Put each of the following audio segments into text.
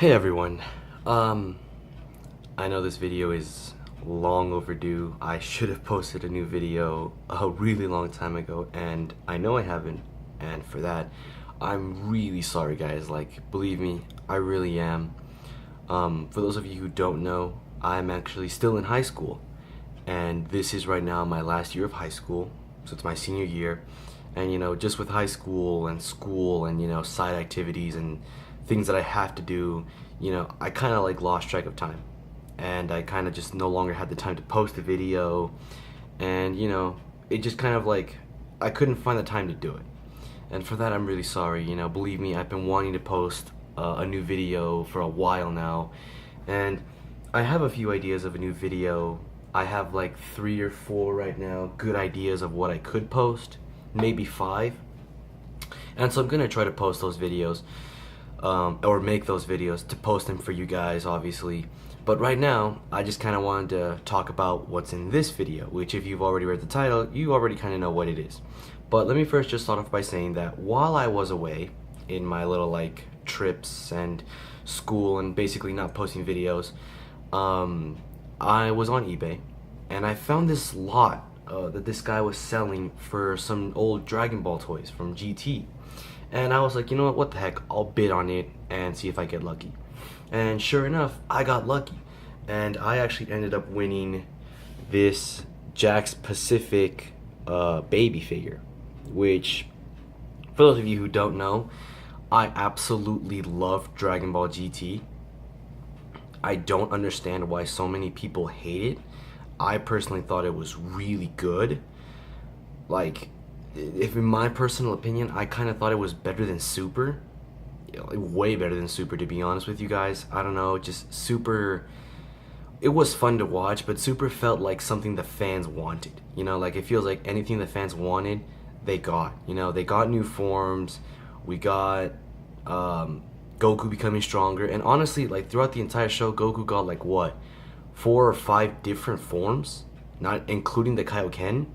Hey everyone, I know this video is long overdue. I should have posted a new video a really long time ago, and I know I haven't, and for that, I'm really sorry guys, like, believe me, I really am. For those of you who don't know, I'm actually still in high school, and this is right now my last year of high school, so it's my senior year, and just with high school and side activities and things that I have to do, I kind of like lost track of time, and I kind of just no longer had the time to post a video, and it just kind of like I couldn't find the time to do it, and for that I'm really sorry. Believe me, I've been wanting to post a new video for a while now, and I have a few ideas of a new video. I have like 3 or 4 right now, good ideas of what I could post, maybe 5. And so I'm gonna try to post those videos, or make those videos to post them for you guys, obviously. But right now, I just kind of wanted to talk about what's in this video, which if you've already read the title, you already kind of know what it is. But let me first just start off by saying that while I was away in my little like trips and school and basically not posting videos, I was on eBay and I found this lot that this guy was selling for some old Dragon Ball toys from GT. And I was like, you know what the heck, I'll bid on it and see if I get lucky. And sure enough, I got lucky. And I actually ended up winning this Jax Pacific baby figure, which, for those of you who don't know, I absolutely love Dragon Ball GT. I don't understand why so many people hate it. I personally thought it was really good. Like, if in my personal opinion, I kind of thought it was better than Super. Way better than Super, to be honest with you guys. I don't know, just Super, it was fun to watch, but Super felt like something the fans wanted. Like, it feels like anything the fans wanted, they got. They got new forms. We got Goku becoming stronger, and honestly, like, throughout the entire show, Goku got like what, 4 or 5 different forms, not including the Kaioken.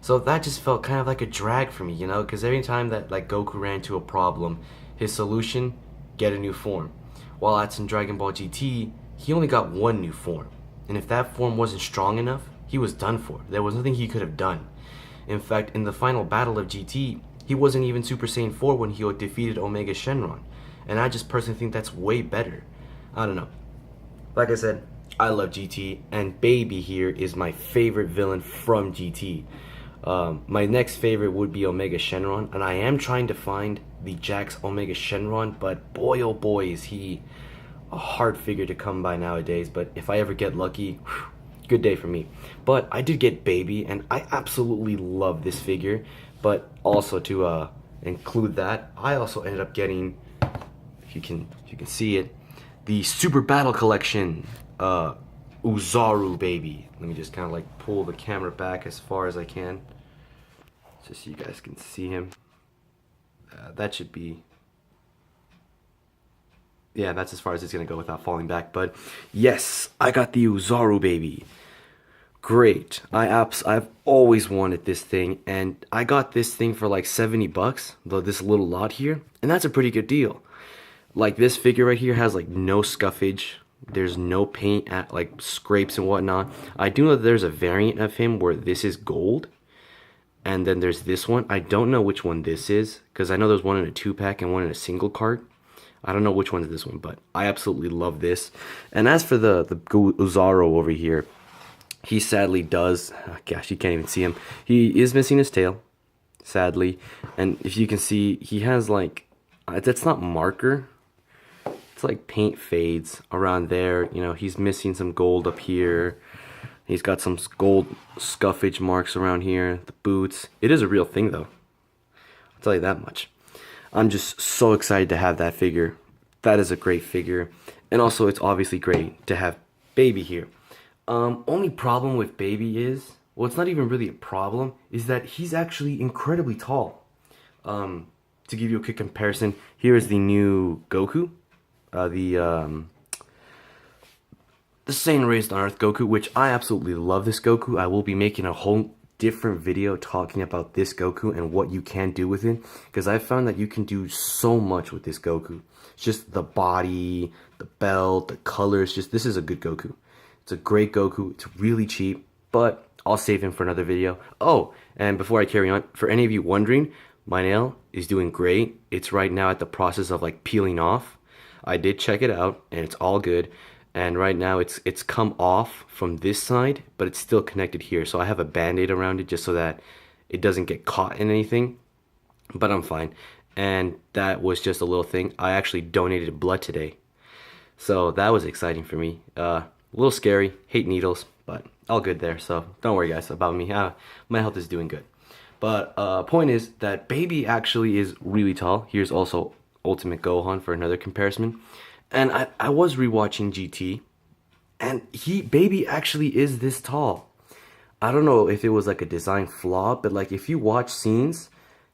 So that just felt kind of like a drag for me, because every time that like Goku ran into a problem, his solution, get a new form. While at in Dragon Ball GT, he only got 1 new form, and if that form wasn't strong enough, he was done for. There was nothing he could have done. In fact, in the final battle of GT, he wasn't even Super Saiyan 4 when he defeated Omega Shenron. And I just personally think that's way better. I don't know. Like I said, I love GT, and Baby here is my favorite villain from GT. My next favorite would be Omega Shenron, and I am trying to find the Jax Omega Shenron, but boy oh boy is he a hard figure to come by nowadays. But if I ever get lucky, whew, good day for me. But I did get Baby, and I absolutely love this figure. But also to include that, I also ended up getting, if you can see it, the Super Battle Collection Uzaru Baby. Let me just kind of like pull the camera back as far as I can, just so you guys can see him. That should be, yeah, that's as far as it's gonna go without falling back. But yes, I got the Uzaru Baby. Great. I've always wanted this thing, and I got this thing for like 70 bucks, though, this little lot here, and that's a pretty good deal. Like, this figure right here has like no scuffage. There's no paint at like scrapes and whatnot. I do know that there's a variant of him where this is gold, and then there's this one. I don't know which one this is, because I know there's one in a 2-pack and one in a single cart. I don't know which one is this one, but I absolutely love this. And as for the Uzaru over here, he sadly does, oh gosh, you can't even see him. He is missing his tail, sadly. And if you can see, he has like, that's not marker. It's like paint fades around there. He's missing some gold up here. He's got some gold scuffage marks around here. The boots. It is a real thing, though. I'll tell you that much. I'm just so excited to have that figure. That is a great figure. And also, it's obviously great to have Baby here. Only problem with Baby is, well, it's not even really a problem, is that he's actually incredibly tall. To give you a quick comparison, here is the new Goku. The Saiyan Raised on Earth Goku, which I absolutely love this Goku. I will be making a whole different video talking about this Goku and what you can do with it, because I found that you can do so much with this Goku. It's just the body, the belt, the colors, just this is a good Goku. It's a great Goku. It's really cheap, but I'll save him for another video. Oh, and before I carry on, for any of you wondering, my nail is doing great. It's right now at the process of like peeling off. I did check it out and it's all good. And right now it's come off from this side, but it's still connected here. So I have a band-aid around it just so that it doesn't get caught in anything, but I'm fine. And that was just a little thing. I actually donated blood today. So that was exciting for me. A little scary, hate needles, but all good there. So don't worry guys about me. My health is doing good. But point is that Baby actually is really tall. Here's also Ultimate Gohan for another comparison. And I was rewatching GT, and Baby actually is this tall. I don't know if it was like a design flaw, but like if you watch scenes,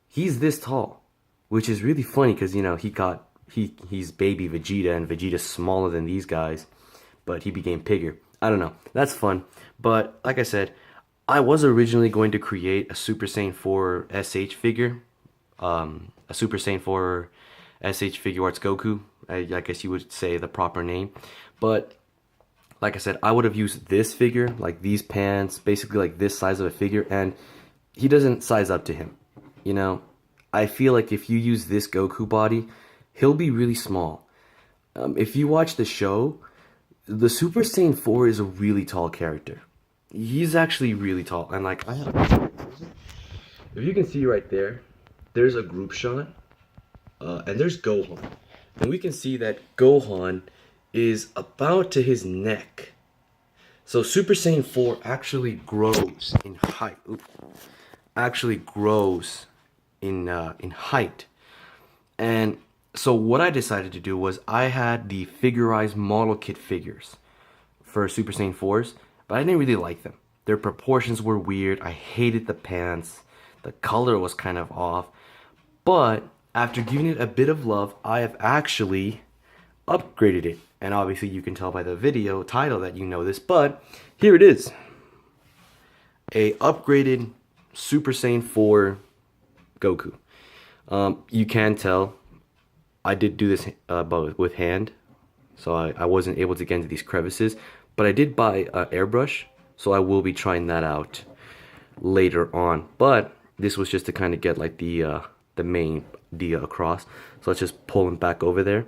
he's this tall, which is really funny because you know he's Baby Vegeta, and Vegeta's smaller than these guys, but he became bigger. I don't know. That's fun. But like I said, I was originally going to create a Super Saiyan 4 SH figure, a Super Saiyan 4 SH Figure Arts Goku. I guess you would say the proper name. But like I said, I would have used this figure, like these pants, basically like this size of a figure, and he doesn't size up to him. You know, I feel like if you use this Goku body, he'll be really small. If you watch the show, the Super Saiyan 4 is a really tall character. He's actually really tall, and like if you can see right there, there's a group shot, and there's Gohan. And we can see that Gohan is about to his neck. So Super Saiyan 4 actually grows in height. Actually grows in height. And so what I decided to do was I had the figurized model kit figures for Super Saiyan 4s, but I didn't really like them. Their proportions were weird. I hated the pants. The color was kind of off. But after giving it a bit of love, I have actually upgraded it. And obviously you can tell by the video title that you know this, but here it is. A upgraded Super Saiyan 4 Goku. You can tell I did do this with hand, so I wasn't able to get into these crevices, but I did buy an airbrush, so I will be trying that out later on. But this was just to kind of get like the main idea across. So let's just pull him back over there,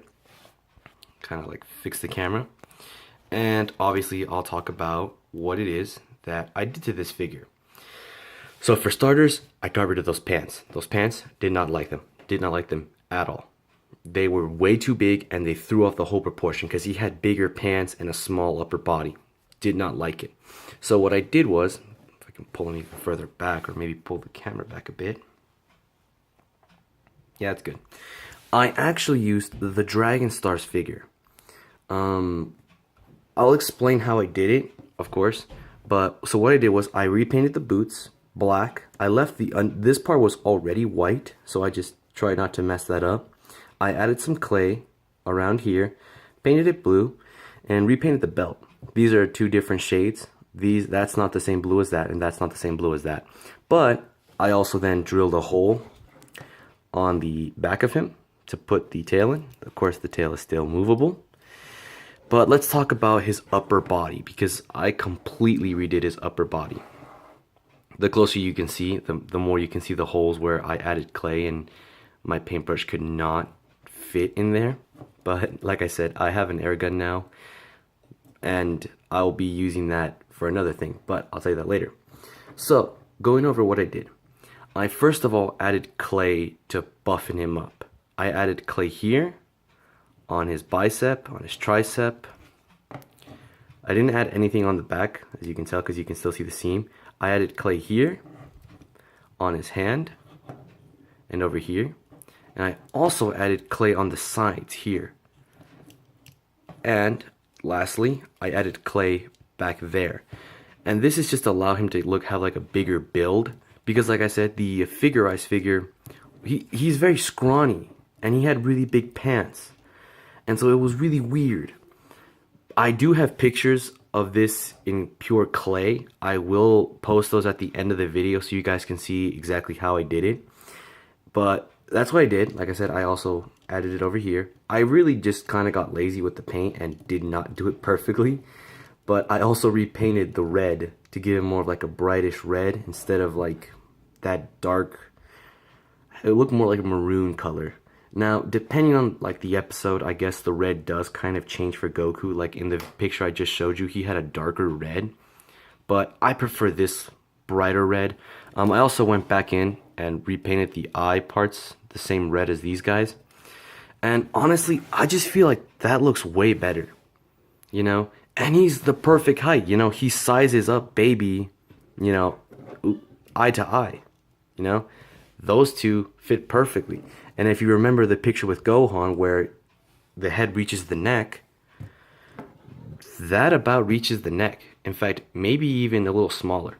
kind of like fix the camera, and obviously I'll talk about what it is that I did to this figure. So for starters, I got rid of those pants. Those pants, did not like them at all. They were way too big and they threw off the whole proportion because he had bigger pants and a small upper body. Did not like it. So what I did was, if I can pull him even further back, or maybe pull the camera back a bit. Yeah, that's good. I actually used the Dragon Stars figure. I'll explain how I did it, of course. But so what I did was I repainted the boots black. I left this part was already white, so I just tried not to mess that up. I added some clay around here, painted it blue, and repainted the belt. These are two different shades. That's not the same blue as that, and that's not the same blue as that. But I also then drilled a hole on the back of him to put the tail in. Of course, the tail is still movable. But let's talk about his upper body, because I completely redid his upper body. The closer you can see, the more you can see the holes where I added clay and my paintbrush could not fit in there. But like I said, I have an air gun now, and I'll be using that for another thing, but I'll tell you that later. So, going over what I did. I first of all added clay to buffen him up. I added clay here, on his bicep, on his tricep. I didn't add anything on the back, as you can tell, because you can still see the seam. I added clay here, on his hand, and over here. And I also added clay on the sides here. And lastly, I added clay back there. And this is just to allow him to have like a bigger build. Because like I said, the figurized figure, he's very scrawny. And he had really big pants. And so it was really weird. I do have pictures of this in pure clay. I will post those at the end of the video so you guys can see exactly how I did it. But that's what I did. Like I said, I also added it over here. I really just kind of got lazy with the paint and did not do it perfectly. But I also repainted the red to give it more of like a brightish red instead of like that dark. It looked more like a maroon color. Now, depending on like the episode, I guess the red does kind of change for Goku. Like in the picture I just showed you, he had a darker red. But I prefer this brighter red. I also went back in and repainted the eye parts the same red as these guys. And honestly, I just feel like that looks way better. You know? And he's the perfect height. You know, he sizes up baby, you know, eye to eye. You know? Those two fit perfectly. And if you remember the picture with Gohan where the head reaches the neck, that about reaches the neck. In fact, maybe even a little smaller.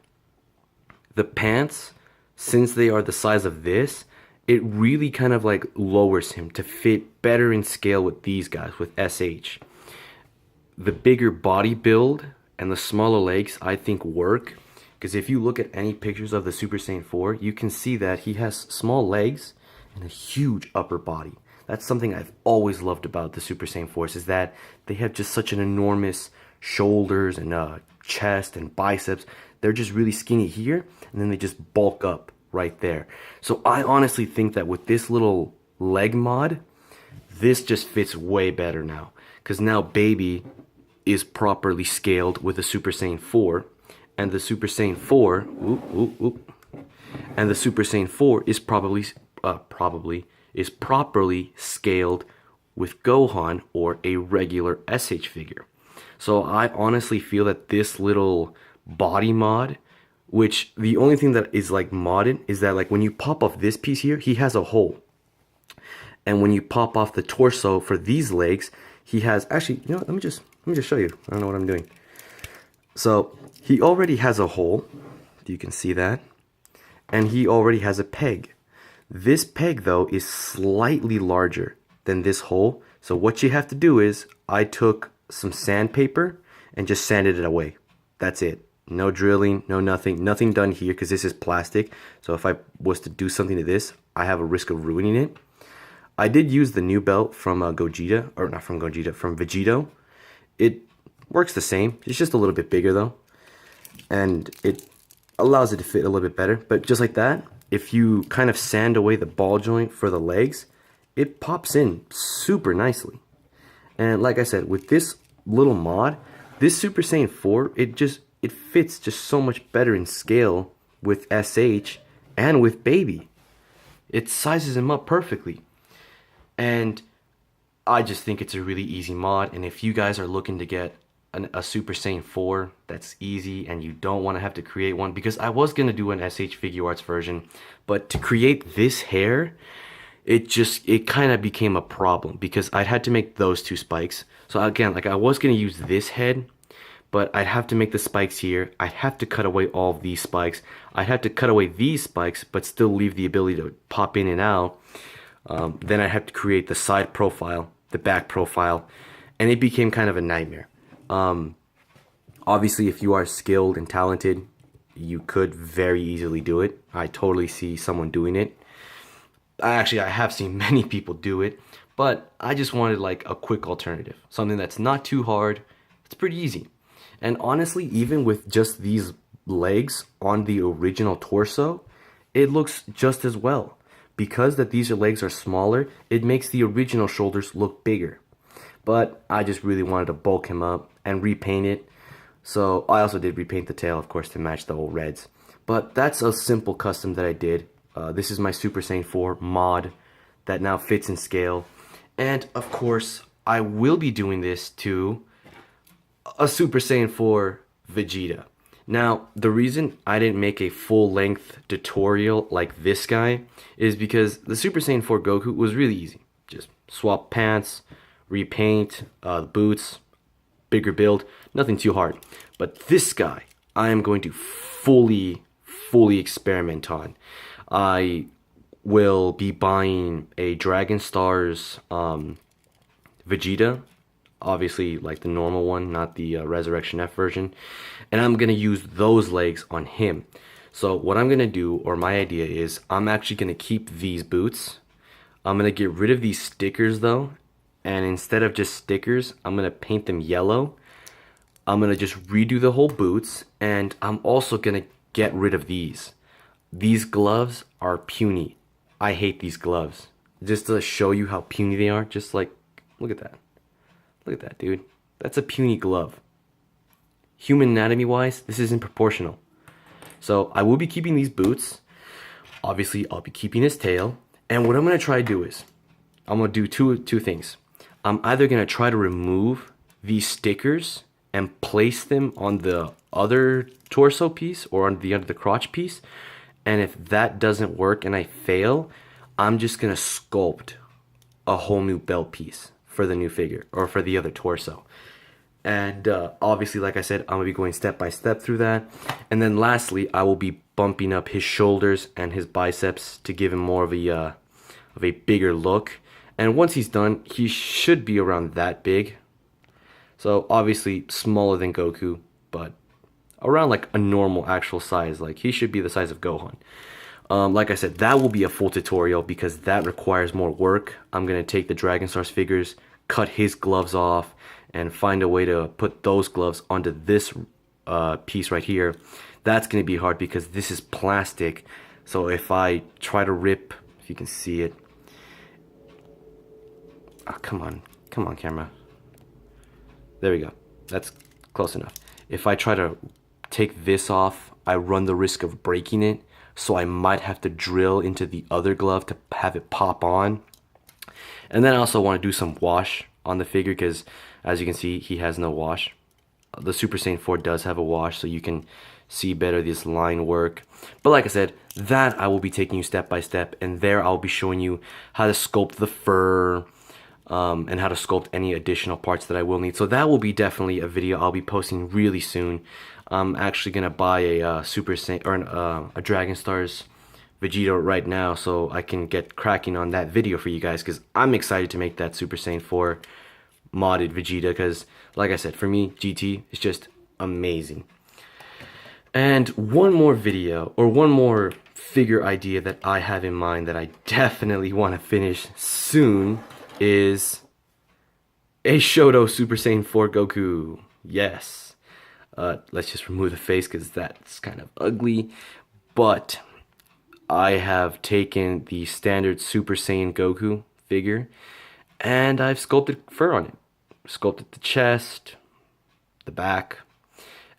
The pants, since they are the size of this, it really kind of like lowers him to fit better in scale with these guys, with SH. The bigger body build and the smaller legs, I think, work. Because if you look at any pictures of the Super Saiyan 4, you can see that he has small legs and a huge upper body. That's something I've always loved about the Super Saiyan 4s, is that they have just such an enormous shoulders and chest and biceps. They're just really skinny here, and then they just bulk up right there. So I honestly think that with this little leg mod, this just fits way better now. Because now Baby is properly scaled with the Super Saiyan 4, and the Super Saiyan 4, and the Super Saiyan 4 is properly scaled with Gohan or a regular SH figure. So I honestly feel that this little body mod, which the only thing that is like modded is that like when you pop off this piece here, he has a hole. And when you pop off the torso for these legs, he has, actually, you know what, let me just show you. I don't know what I'm doing. So he already has a hole. You can see that. And he already has a peg. This peg though is slightly larger than this hole. So what you have to do is, I took some sandpaper and just sanded it away. That's it. No drilling, no nothing done here because this is plastic. So if I was to do something to this, I have a risk of ruining it. I did use the new belt from Gogeta, or not from Gogeta, from Vegito. It works the same. It's just a little bit bigger though. And it allows it to fit a little bit better. But just like that, if you kind of sand away the ball joint for the legs, it pops in super nicely. And like I said, with this little mod, this Super Saiyan 4, it fits just so much better in scale with SH and with Baby. It sizes him up perfectly. And I just think it's a really easy mod. And if you guys are looking to get a Super Saiyan 4 that's easy and you don't want to have to create one, because I was going to do an SH Figure Arts version, but to create this hair, it kind of became a problem because I'd had to make those two spikes. So again, like I was going to use this head, but I'd have to make the spikes here. I'd have to cut away all of these spikes. I'd have to cut away these spikes, but still leave the ability to pop in and out. Then I'd have to create the side profile, the back profile, and it became kind of a nightmare. Obviously, if you are skilled and talented, you could very easily do it. I totally see someone doing it. Actually, I have seen many people do it, but I just wanted like a quick alternative. Something that's not too hard, it's pretty easy. And honestly, even with just these legs on the original torso, it looks just as well. Because that these legs are smaller, it makes the original shoulders look bigger. But I just really wanted to bulk him up and repaint it. So I also did repaint the tail, of course, to match the old reds. But that's a simple custom that I did. This is my Super Saiyan 4 mod that now fits in scale. And of course, I will be doing this to a Super Saiyan 4 Vegeta. Now, the reason I didn't make a full-length tutorial like this guy is because the Super Saiyan 4 Goku was really easy. Just swap pants, repaint, boots, bigger build, nothing too hard. But this guy, I am going to fully experiment on. I will be buying a Dragon Stars Vegeta. obviously like the normal one, not the Resurrection F version. And I'm gonna use those legs on him. So what I'm gonna do, or my idea is, I'm actually gonna keep these boots. I'm gonna get rid of these stickers though, and instead of just stickers, I'm gonna paint them yellow. I'm gonna just redo the whole boots, and I'm also gonna get rid of these. These gloves are puny. I hate these gloves. Just to show you how puny they are, just like, look at that. Look at that, dude. That's a puny glove. Human anatomy wise, this isn't proportional. So I will be keeping these boots. Obviously, I'll be keeping his tail. And what I'm gonna try to do is, I'm gonna do two things. I'm either gonna try to remove these stickers and place them on the other torso piece or on the under the crotch piece. And if that doesn't work and I fail, I'm just gonna sculpt a whole new belt piece for the new figure or for the other torso. And obviously, like I said, I'm gonna be going step by step through that. And then lastly, I will be bumping up his shoulders and his biceps to give him more of a bigger look. And once he's done, he should be around that big. So obviously smaller than Goku, but around like a normal actual size. Like he should be the size of Gohan. Like I said, that will be a full tutorial because that requires more work. I'm gonna take the Dragon Stars figures, cut his gloves off, and find a way to put those gloves onto this piece right here. That's gonna be hard because this is plastic. So if I try to rip, if you can see it. Oh, come on camera. There we go. That's close enough. If I try to take this off, I run the risk of breaking it. So I might have to drill into the other glove to have it pop on. And then I also want to do some wash on the figure because as you can see, he has no wash. The Super Saiyan 4 does have a wash, so you can see better this line work. But like I said, that I will be taking you step by step, and there I'll be showing you how to sculpt the fur, and how to sculpt any additional parts that I will need. So that will be definitely a video I'll be posting really soon. I'm actually gonna buy a Super Saiyan or a Dragon Stars Vegeta right now, so I can get cracking on that video for you guys, because I'm excited to make that Super Saiyan 4 modded Vegeta, because like I said, for me, GT is just amazing. And one more video, or one more figure idea that I have in mind that I definitely want to finish soon is a Shoto Super Saiyan 4 Goku. Yes. Let's just remove the face because that's kind of ugly. But I have taken the standard Super Saiyan Goku figure and I've sculpted fur on it. Sculpted the chest, the back.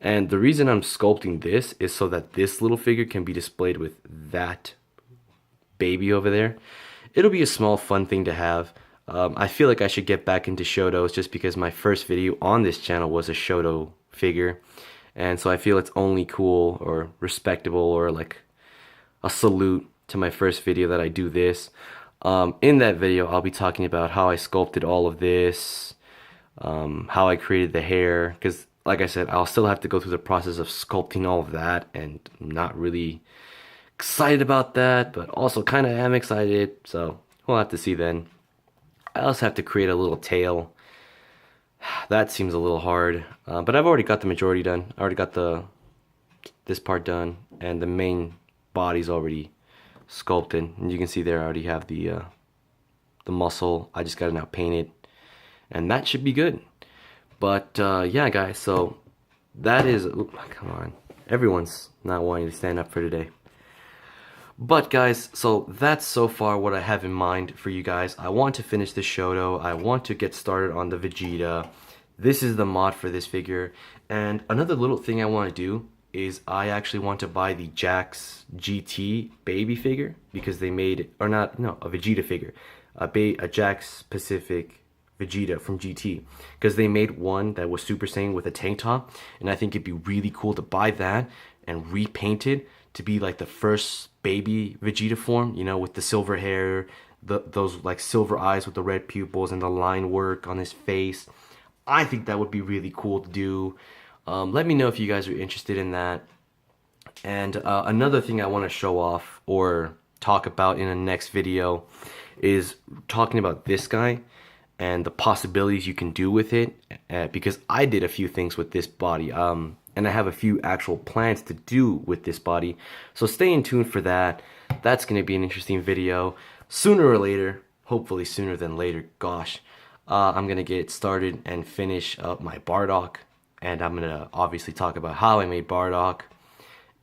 And the reason I'm sculpting this is so that this little figure can be displayed with that baby over there. It'll be a small fun thing to have. I feel like I should get back into Shotos just because my first video on this channel was a Shoto figure. And so I feel it's only cool or respectable or like a salute to my first video that I do this. In that video, I'll be talking about how I sculpted all of this, how I created the hair, because like I said, I'll still have to go through the process of sculpting all of that, and I'm not really excited about that, but also kind of am excited, so we'll have to see then. I also have to create a little tail. That seems a little hard, but I've already got the majority done. I already got this part done, and the main body's already sculpted, and you can see there I already have the muscle. I just gotta now paint it, and that should be good. But yeah, guys, so that is, come on, everyone's not wanting to stand up for today. But guys, so that's so far what I have in mind for you guys. I want to finish the Shoto. I want to get started on the Vegeta. This is the mod for this figure. And another little thing I want to do is I actually want to buy the Jax GT baby figure, because they made, or not, no, a Vegeta figure, a Jax Pacific Vegeta from GT, because they made one that was Super Saiyan with a tank top, and I think it'd be really cool to buy that and repaint it to be like the first baby Vegeta form, you know, with the silver hair, those like silver eyes with the red pupils and the line work on his face. I think that would be really cool to do. Let me know if you guys are interested in that. And another thing I want to show off or talk about in the next video is talking about this guy. and the possibilities you can do with it, because I did a few things with this body, and I have a few actual plans to do with this body. So stay in tune for that. That's going to be an interesting video. Sooner or later, hopefully sooner than later, gosh, I'm going to get started and finish up my Bardock. And I'm going to obviously talk about how I made Bardock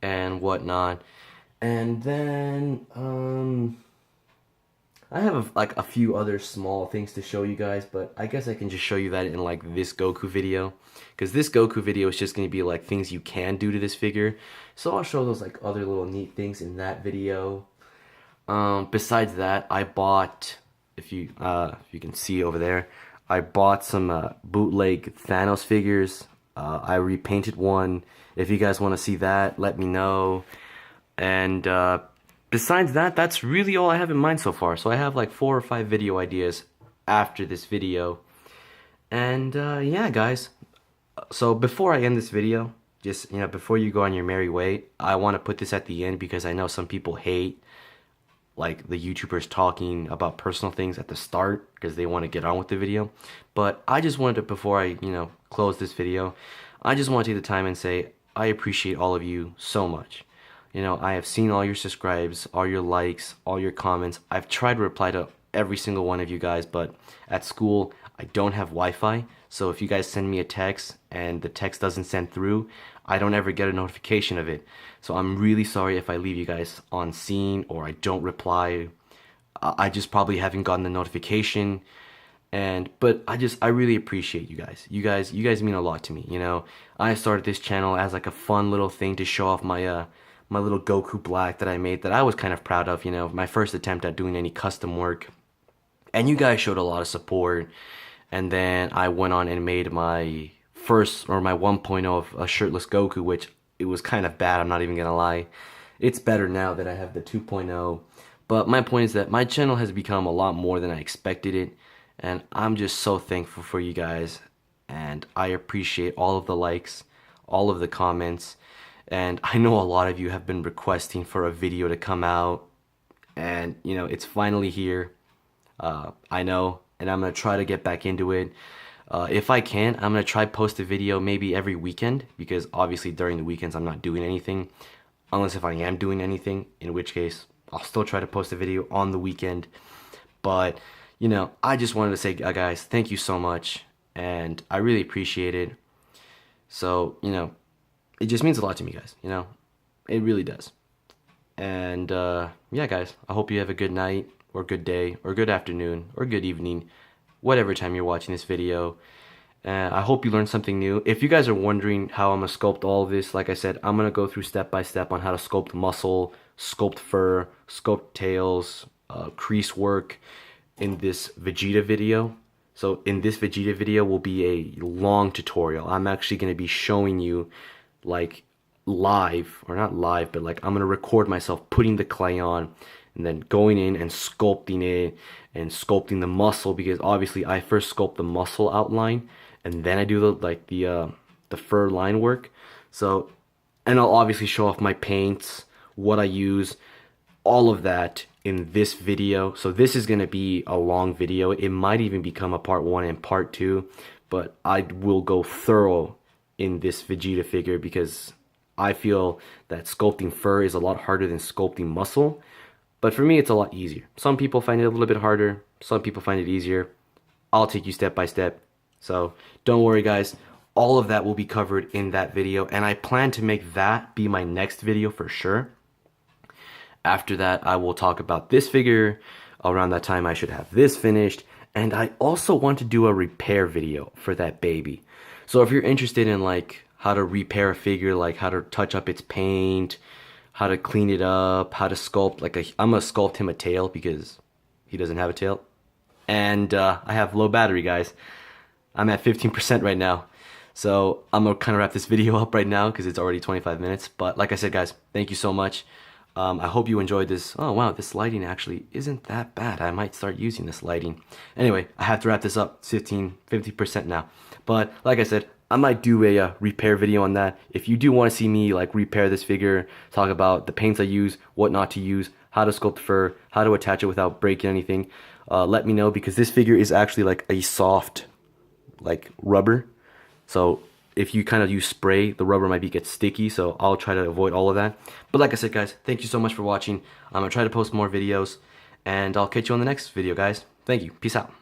and whatnot. And then, I have like a few other small things to show you guys, but I guess I can just show you that in like this Goku video, because this Goku video is just going to be like things you can do to this figure. So I'll show those like other little neat things in that video. Besides that, I bought, if you can see over there, I bought some bootleg Thanos figures. I repainted one. If you guys want to see that, let me know. And besides that, that's really all I have in mind so far. So I have like 4 or 5 video ideas after this video. And yeah, guys. So before I end this video, just, before you go on your merry way, I want to put this at the end because I know some people hate like the YouTubers talking about personal things at the start because they want to get on with the video. But I just wanted to, before I, close this video, I just want to take the time and say I appreciate all of you so much. I have seen all your subscribes, all your likes, all your comments. I've tried to reply to every single one of you guys, but at school, I don't have Wi-Fi. So if you guys send me a text and the text doesn't send through, I don't ever get a notification of it. So I'm really sorry if I leave you guys on scene or I don't reply. I just probably haven't gotten the notification. But I really appreciate you guys. You guys mean a lot to me, I started this channel as like a fun little thing to show off my my little Goku Black that I made that I was kind of proud of, my first attempt at doing any custom work. And you guys showed a lot of support. And then I went on and made my first, or my 1.0 of a shirtless Goku, which it was kind of bad, I'm not even gonna lie. It's better now that I have the 2.0. But my point is that my channel has become a lot more than I expected it. And I'm just so thankful for you guys. And I appreciate all of the likes, all of the comments. And I know a lot of you have been requesting for a video to come out. And, it's finally here. I know. And I'm going to try to get back into it. If I can, I'm going to try post a video maybe every weekend. Because obviously during the weekends I'm not doing anything. Unless if I am doing anything. In which case, I'll still try to post a video on the weekend. But, I just wanted to say, guys, thank you so much. And I really appreciate it. So, it just means a lot to me, guys, it really does. And yeah, guys, I hope you have a good night or good day or good afternoon or good evening, whatever time you're watching this video. I hope you learned something new. If you guys are wondering how I'm gonna sculpt all of this, like I said, I'm gonna go through step by step on how to sculpt muscle, sculpt fur, sculpt tails, crease work in this Vegeta video. So in this Vegeta video will be a long tutorial. I'm actually gonna be showing you like live, or not live, but like I'm gonna record myself putting the clay on and then going in and sculpting it and sculpting the muscle, because obviously I first sculpt the muscle outline and then I do the fur line work. So, and I'll obviously show off my paints, what I use, all of that in this video. So this is gonna be a long video. It might even become a part 1 and part 2, but I will go thorough in this Vegeta figure because I feel that sculpting fur is a lot harder than sculpting muscle. But for me, it's a lot easier. Some people find it a little bit harder. Some people find it easier. I'll take you step by step. So don't worry, guys. All of that will be covered in that video. And I plan to make that be my next video for sure. After that, I will talk about this figure. Around that time, I should have this finished. And I also want to do a repair video for that baby. So if you're interested in like how to repair a figure, like how to touch up its paint, how to clean it up, how to sculpt, I'm gonna sculpt him a tail because he doesn't have a tail. And I have low battery, guys. I'm at 15% right now. So I'm gonna kind of wrap this video up right now because it's already 25 minutes. But like I said, guys, thank you so much. I hope you enjoyed this. Oh wow, this lighting actually isn't that bad. I might start using this lighting. Anyway, I have to wrap this up. 50% now. But like I said, I might do a repair video on that. If you do want to see me like repair this figure, talk about the paints I use, what not to use, how to sculpt fur, how to attach it without breaking anything, let me know, because this figure is actually like a soft like rubber. So if you kind of use spray, the rubber might get sticky, so I'll try to avoid all of that. But like I said, guys, thank you so much for watching. I'm gonna try to post more videos, and I'll catch you on the next video, guys. Thank you. Peace out.